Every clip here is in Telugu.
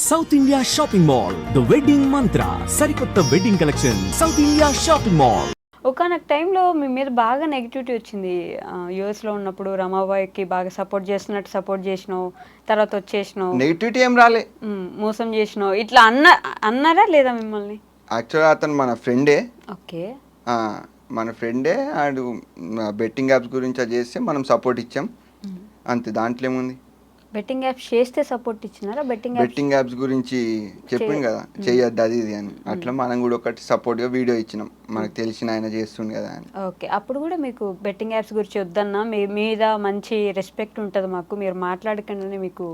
South India shopping mall the wedding మంత్ర సరికొత్త wedding collection south India shopping mall. ఒకనొక టైంలో మీ మీద బాగా నెగిటివిటీ వచ్చింది. యూఎస్లో ఉన్నప్పుడు రమాబాయికి బాగా సపోర్ట్ చేసినావు, తర్వాత వచ్చేసినావు, నెగిటివిటీ ఏం రాలే, మోసం చేసినావు ఇట్లా అన్నారా లేదా మిమ్మల్ని? యాక్చువల్గా అతను మన ఫ్రెండే. ఓకే, మన ఫ్రెండే. అండ్ బెట్టింగ్ యాప్స్ గురించి అది చేస్తే మనం సపోర్ట్ ఇచ్చాం అంతే, దాంట్లో ఏముంది. బెట్టింగ్ యాప్స్ చేస్తే సపోర్ట్ ఇచ్చినారా? బెట్టింగ్ యాప్స్ గురించి చెప్పింది కదా, చెయ్యొద్దు అది ఇది అని. అట్లా మనం కూడా ఒకటి సపోర్ట్గా వీడియో ఇచ్చినాం, మనకు తెలిసిన ఆయన చేస్తుండే కదా అని. ఓకే, అప్పుడు కూడా మీకు బెట్టింగ్ యాప్స్ గురించి వద్దన్నా, మీ మీద మంచి రెస్పెక్ట్ ఉంటుంది మాకు, మీరు మాట్లాడకండి మీకు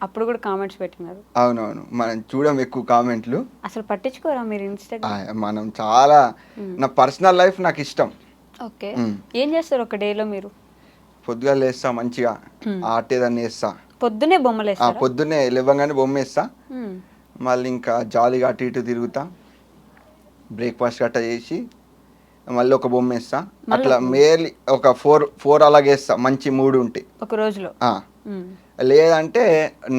అప్పుడు కూడా కామెంట్స్ పెట్టినారు. అవునవును, మనం చూడం ఎక్కువ కామెంట్లు. అసలు పట్టించుకోరా మీరు ఇన్స్టాగ్రామ్? మనం చాలా, నా పర్సనల్ లైఫ్ నాకు ఇష్టం. ఓకే, ఏం చేస్తారు ఒక డేలో మీరు? పొద్దుగా లేస్తా, మంచిగా ఆర్ట్ ఏదన్నా వేస్తా. పొద్దునే బొమ్మలు వేస్తా? పొద్దున్నే లేవగానే బొమ్మ వేస్తా, మళ్ళీ ఇంకా జాలీగా అటు ఇటు తిరుగుతా, బ్రేక్ఫాస్ట్ గట్ట చేసి మళ్ళీ ఒక బొమ్మ వేస్తా. అట్లా మేర్లీ ఒక ఫోర్ అలాగే వేస్తా, మంచి మూడు ఉంటే ఒక రోజులో. లేదంటే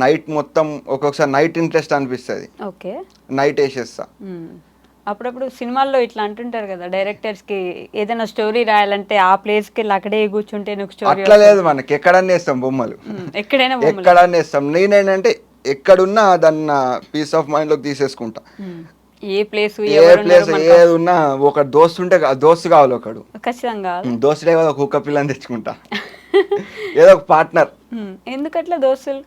నైట్ మొత్తం, ఒక్కొక్కసారి నైట్ ఇంట్రెస్ట్ అనిపిస్తుంది, ఓకే నైట్ వేసేస్తా. అప్పుడప్పుడు సినిమాల్లో ఇట్లా అంటుంటారు కదా డైరెక్టర్స్ కి, ఏదైనా స్టోరీ రాయాలంటే ఆ ప్లేస్ కి అక్కడే కూర్చుంటే స్టోరీ. అట్లా లేదు, మనకి ఎక్కడన్నా వేస్తాం బొమ్మలు, ఎక్కడన్నా వేస్తాం. నేనేంటంటే ఎక్కడున్నా దాన్ని పీస్ ఆఫ్ మైండ్ లోకి తీసేసుకుంటా. ఏ ప్లేస్ ఏది ఉన్నా ఒక దోస్తు ఉంటే దోస్తు కావాలి ఒకడు, ఖచ్చితంగా దోస్తుడే కదా, ఒక కుక్క పిల్లని తెచ్చుకుంటా, ఏదో ఒక పార్ట్నర్. ఎందుకట్లా దోస్తులు?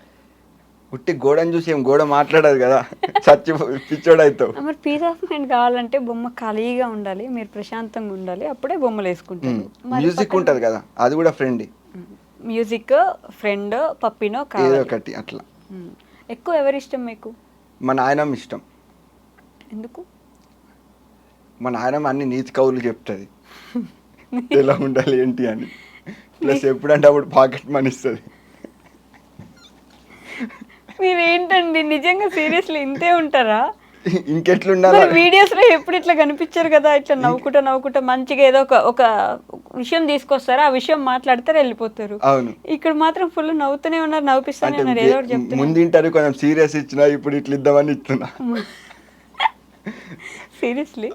ఉట్టి గోడని చూసి ఏం గోడ మాట్లాడదు కదా, చచ్చి పిచ్చోడు అవుతావు. మరి పీస్ ఆఫ్ మైండ్ కావాలంటే బొమ్మ ఖాళీగా ఉండాలి, మీరు ప్రశాంతంగా ఉండాలి, అప్పుడే బొమ్మలు వేసుకుంటారు. మ్యూజిక్ ఉంటది కదా, అది కూడా ఫ్రెండ్. మ్యూజిక్, ఫ్రెండ్, పప్పినో ఏదో ఒకటి అట్లా. ఎక్కువ ఎవరి ఇష్టం మీకు? మా నాయనమ్మ ఇష్టం. ఎందుకు? మా నాయనమ్మ అన్ని నీతి కవులు చెప్తుంది, ఎలా ఉండాలి ఏంటి అని. ప్లస్ ఎప్పుడంటే అప్పుడు పాకెట్ మనీ ఇస్తుంది. మీరు ఏంటండి నిజంగా సీరియస్లీ ఇంతే ఉంటారా? ఇంకెట్లుండాలి? వీడియోస్ లో ఎప్పుడు ఇట్లా కనిపించారు కదా, ఇట్లా నవ్వుకుంటా మంచిగా ఏదో ఒక విషయం తీసుకొస్తారా, ఆ విషయం మాట్లాడతారు, వెళ్ళిపోతారు. అవును, ఇక్కడ మాత్రం ఫుల్ నవ్వుతూనే ఉన్నారు, నవ్విస్తూనే ఉన్నారు, ఏదో ఒకటి చెప్తున్నారు. ముందు ఇంటర్వ్యూ కొంచెం సీరియస్ ఇచ్చినా, ఇప్పుడు ఇట్లా ఇద్దామని ఇస్తున్నా. సీరియస్లీ.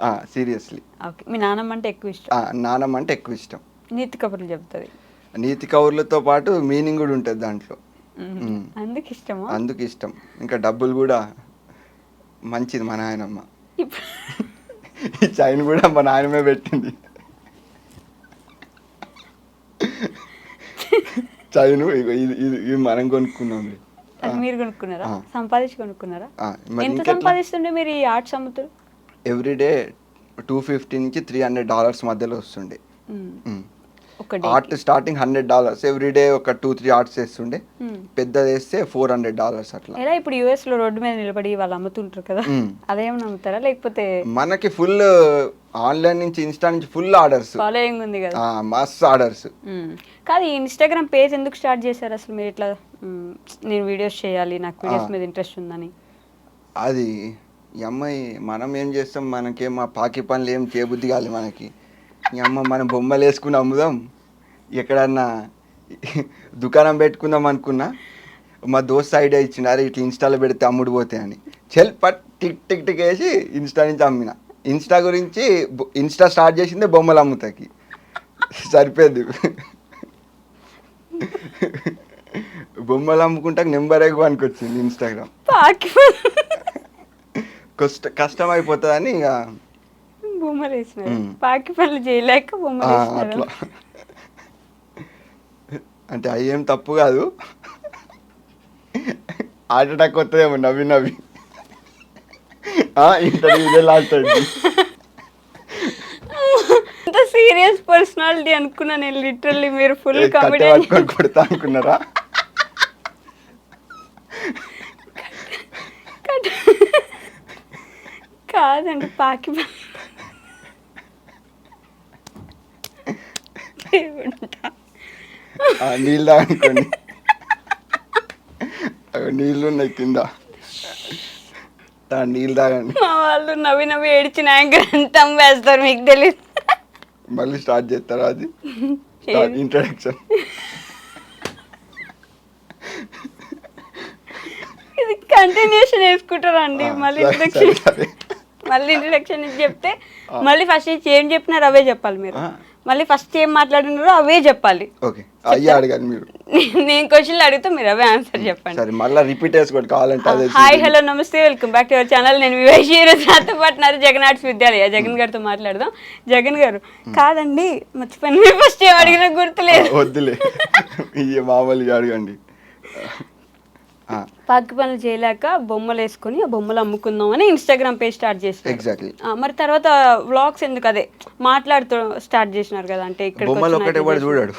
ఓకే, మీ నాన్నమ్మ అంటే ఎక్కువ ఇష్టం? నానమ్మ అంటే ఎక్కువ ఇష్టం. నీతి కబుర్లు చెప్తుంది. నీతి కబుర్లతో పాటు మీనింగ్ కూడా ఉంటుంది దాంట్లో, అందుకు ఇష్టమా? అందుకు ఇష్టం. ఇంకా డబ్బులు కూడా మంచిది మా నాయనమ్మ. ఈ చైన్ కూడా మా నాయనమే పెట్టింది. చైన్ ఇది మనం కొనుక్కున్నాం. మీరు కొనుక్కున్నారా? సంపాదించి కొనుక్కున్నారా? ఎంత సంపాదిస్తుండే మీరు ఈ ఆర్ట్స్ అమ్ముతారు? ఎవ్రీడే $250 నుంచి $300 మధ్యలో వస్తుండే. ఆర్ట్ స్టార్టింగ్ $100, ఎవ్రీడే ఒక 2-3 ఆర్ట్స్ వేస్తుండే. పెద్దది వేస్తే $400 అట్లా. ఎలా ఇప్పుడు యూఎస్ లో రోడ్డు మీద నిలబడి వాళ్ళు అమ్ముతుంటారు కదా, అదేమన్నా అమ్ముతారా? లేకపోతే మనకి ఫుల్ ఆన్లైన్ నుంచి, ఇన్స్టా నుంచి ఫుల్ ఆర్డర్స్, ఫాలోయింగ్ ఉంది కదా, మస్తు ఆర్డర్స్. కాదు, ఈ ఇన్స్టాగ్రామ్ పేజ్ ఎందుకు స్టార్ట్ చేశారు అసలు మీరు? ఇట్లా నేను వీడియోస్ చేయాలి, నాకు వీడియోస్ మీద ఇంట్రెస్ట్ ఉందని. అది ఈ అమ్మాయి, మనం ఏం చేస్తాం, మనకేం మా పాకి పనులు ఏం చేయబుద్ధి కాదు మనకి. ఈ అమ్మ మనం బొమ్మలు వేసుకుని అమ్ముదాం, ఎక్కడన్నా దుకాణం పెట్టుకుందాం అనుకున్నా, మా దోస్త్ ఐడియా ఇచ్చిండు, అరే ఇట్లా ఇన్స్టాలో పెడితే అమ్ముడు పోతాయి అని. టిక్ టిక్ టిక్ వేసి ఇన్స్టా నుంచి అమ్మిన. ఇన్స్టా గురించి, ఇన్స్టా స్టార్ట్ చేసిందే బొమ్మలు అమ్ముతాకి, సరిపోయింది. బొమ్మలు అమ్ముకుంటా నెంబర్ ఎక్కువ అనుకొచ్చింది ఇన్స్టాగ్రామ్. కష్టం అయిపోతుందని ఇక బొమ్మలు వేసినారు. పాకి పనులు చేయలేక బొమ్మలు వేసినారు. అంటే అవి ఏం తప్పు కాదు, హార్ట్ అటాక్ వస్తుందేమో నవ్వి ఇంటర్వ్యూ లాస్ట్ అయింది. అంత సీరియస్ పర్సనాలిటీ అనుకున్నా నేను, లిటరల్లీ మీరు ఫుల్ కామెడీ కొడతా అనుకున్నారా? కాదండి, పాకి నీళ్ళు తాగనుకోండి, నీళ్ళు ఉన్నాయి కింద, నీళ్ళు తాగండి. మా వాళ్ళు నవ్వి ఏడ్చిన యాంకర్ అంతా వేస్తారు, మీకు తెలియదు. మళ్ళీ స్టార్ట్ చేస్తారా? అది ఇంట్రడక్షన్. ఇది కంటిన్యూషన్ వేసుకుంటారండి. మళ్ళీ సరే, ఇంట్రడక్షన్ సరే. మళ్ళీ ఇంట్రడక్షన్ చెప్తే మళ్ళీ ఫస్ట్ నుంచి ఏం చెప్పినారు అవే చెప్పాలి మీరు. మళ్ళీ ఫస్ట్ ఏం మాట్లాడినారో అవే చెప్పాలి. ఓకే అయ్యా అడగాలి మీరు. నేను క్వశ్చన్లు అడిగితే మీరు అవే ఆన్సర్ చెప్పండి. సరే మళ్ళీ రిపీట్ చేసుకోండి కావాలంటే. అదే హాయ్ హలో నమస్తే welcome back to our channel. నేను మీ వైషి ఈరోజు నాతో పాటు ఉన్నారు జగన్ ఆర్ట్స్ విద్యాలయ. జగన్ గారితో మాట్లాడదాం. జగన్ గారు కాదండి మర్చిపోయాను, మీరు ఫస్ట్ ఏం అడిగినా గుర్తులేదు. వద్దులే ఇయ్య మామూలుగా అడగండి. పాకి పనులు చేయలేక బొమ్మలు వేసుకొని ఆ బొమ్మలు అమ్ముకుందాం అని ఇన్స్టాగ్రామ్ పేజ్ స్టార్ట్ చేసినారు. ఎగ్జాక్ట్లీ. మరి తర్వాత వ్లాగ్స్ ఎందుకు అదే మాట్లాడుతూ స్టార్ట్ చేసినారు కదా? అంటే ఇక్కడ బొమ్మలు ఒకటే వాడు చూడాడు.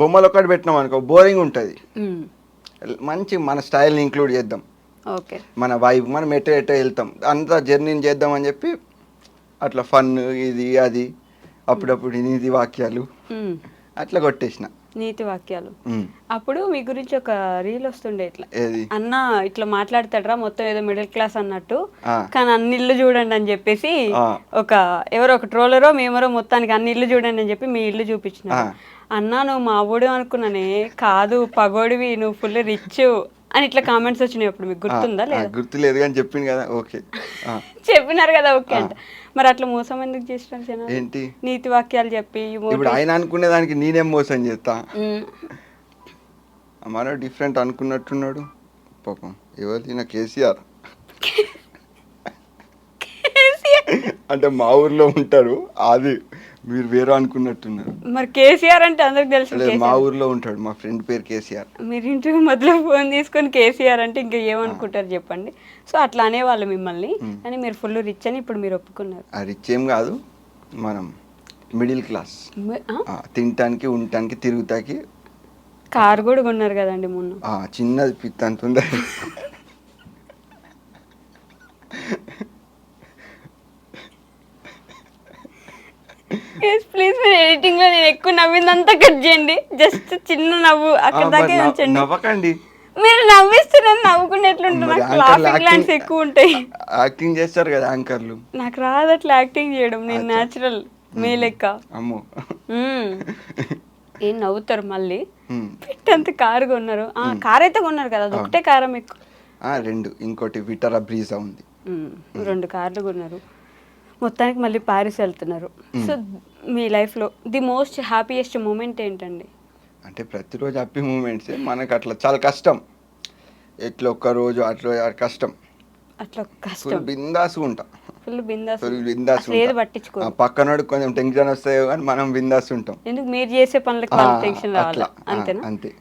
బొమ్మలు ఒకటి పెట్టినాం అనుకో బోరింగ్ ఉంటుంది. మంచి మన స్టైల్ని ఇంక్లూడ్ చేద్దాం, ఓకే మన వైబ్, మనం ఎటో వెళ్తాం అంతా జర్నీని చేద్దాం అని చెప్పి అట్లా ఫన్ ఇది అది అప్పుడప్పుడు నీతి వాక్యాలు అట్లా కొట్టేసిన. నీతి వాక్యాలు. అప్పుడు మీ గురించి ఒక రీల్ వస్తుండే ఇట్లా, ఏది అన్న ఇట్లా మాట్లాడతాడరా మొత్తం ఏదో మిడిల్ క్లాస్ అన్నట్టు, కానీ అన్ని ఇల్లు చూడండి అని చెప్పేసి ఒక ఎవరో ఒక ట్రోలరో మేమరో మొత్తానికి అన్ని ఇల్లు చూడండి అని చెప్పి మీ ఇల్లు చూపించిన. అన్నా నువ్వు మా ఊడు అనుకున్నానే, కాదు పగోడివి, నువ్వు ఫుల్ రిచ్ అని ఇట్లా కామెంట్స్ వచ్చినాయి. అప్పుడు మీకు గుర్తుందా లేదా? గుర్తులేదు కానీ చెప్పింది కదా. ఓకే చెప్పినారు కదా ఓకే అంటే. మరి అట్లా మోసం ఎందుకు చేసినారు జనాలు? ఏంటి నీతి వాక్యాలు చెప్పి ఇప్పుడు ఆయన అనుకునే దానికి నేనేం మోసం చేస్తా? మన డిఫరెంట్ అనుకున్నట్టున్నాడు పాపం. ఎవరు నా కేసీఆర్ అంటే మా ఊర్లో ఉంటాడు, అది మీరు వేరే అనుకున్నట్టున్నారు. మరి కేసీఆర్ అంటే అందరికి తెలుసు. మా ఊర్లో ఉంటాడు, మా ఫ్రెండ్ పేరు కేసీఆర్. మీరు ఇంటికి మొదలు ఫోన్ తీసుకొని కేసీఆర్ అంటే ఇంకా ఏమనుకుంటారు చెప్పండి. సో అట్లా అనేవాళ్ళు మిమ్మల్ని, కానీ మీరు ఫుల్ రిచ్ అని ఇప్పుడు మీరు ఒప్పుకున్నారు. రిచ్ ఏం కాదు, మనం మిడిల్ క్లాస్. తినటానికి ఉండటానికి తిరుగుతాకి కారు కూడా కొన్నారు కదండి మొన్న. చిన్నది పిత్ అంత ఉంది. ప్లీజ్ మీరు ఎడిటింగ్ లో నేను ఎక్కువ నవ్విందంతా కట్ చేయండి. జస్ట్ చిన్న నవ్వు అక్కడ దాకా ఉంచండి. నవ్వకండి, మీరు నవ్విస్తున్నారు, నవ్వుకునేట్లుంటే ఎక్కువ ఉంటాయి. యాక్టింగ్ చేస్తారు కదా యాంకర్లు. నాకు రాదు అట్లా యాక్టింగ్ చేయడం, నేను న్యాచురల్ మీ లెక్క. అమ్మో ఏం నవ్వుతారు మళ్ళీ. పెట్టంత కారు కొన్నారు. కార్ అయితే కొన్నారు కదా, అది ఒకటే కారా మీకు? రెండు, ఇంకోటి విటారా బ్రీజా ఉంది. 2 కార్లు కొన్నారు. మొత్తానికి మళ్ళీ ప్యారిస్ వెళ్తున్నారు. సో మీ లైఫ్లో ది మోస్ట్ హ్యాపీయెస్ట్ మూమెంట్ ఏంటండి? అంటే ప్రతిరోజు హ్యాపీ మూమెంట్సే మనకు. అట్లా చాలా కష్టం, ఎట్లా ఒక్కరోజు అట్లా కష్టం. అట్లా కష్టం. ఫుల్ బిందాసు ఉంటా, ఫుల్ బిందాస్. ఏది పట్టించుకో. పక్కనోడు కొంచెం టెన్షన్ వస్తాయో కానీ మనం బిందాస్ ఉంటాం. ఎందుకు మీరు చేసే పనులకు టెన్షన్ రావాలి అంతేనా? అంతే.